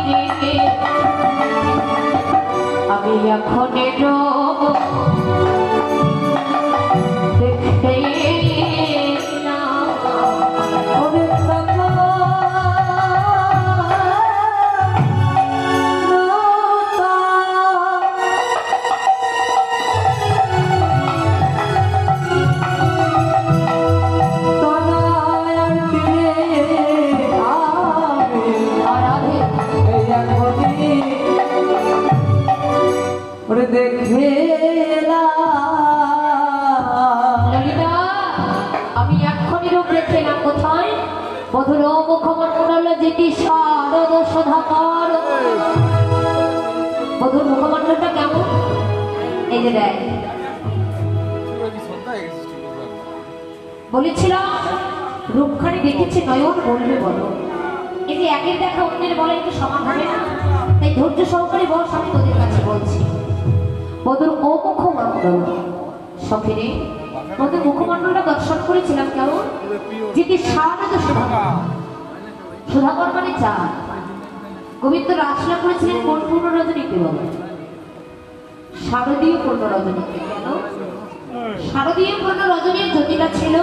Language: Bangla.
রেখে আমি এখন রব দেখতে না ওরে বাবা আমি এক্ষুনি রূপ রেখেলাম কোথায় মধুর মুখমণ্ডল যেটি শারদ সদাকর মধুর মুখমণ্ডলটা কেমন এই যে দেখ বলেছিলাম রূপখানি দেখেছি নয়ন বলবে বলো এই যে একের দেখা অন্যের বলে একটু সমান হবে না তাই ধৈর্য সহকারে বস আমি তোদের কাছে বলছি মধুর ও মুখমণ্ডল সখিরে মধুর মুখমণ্ডলটা দর্শন করেছিলাম কেমন যেটি শারদ সুধাকর মানে চা গোবিন্দ রাসলীলা করেছিলেন কোন পূর্ণ রজনীতে বলে শারদীয় পূর্ণ রজনীতে কেন শারদীয় পূর্ণ রজনীর জ্যোতিটা ছিল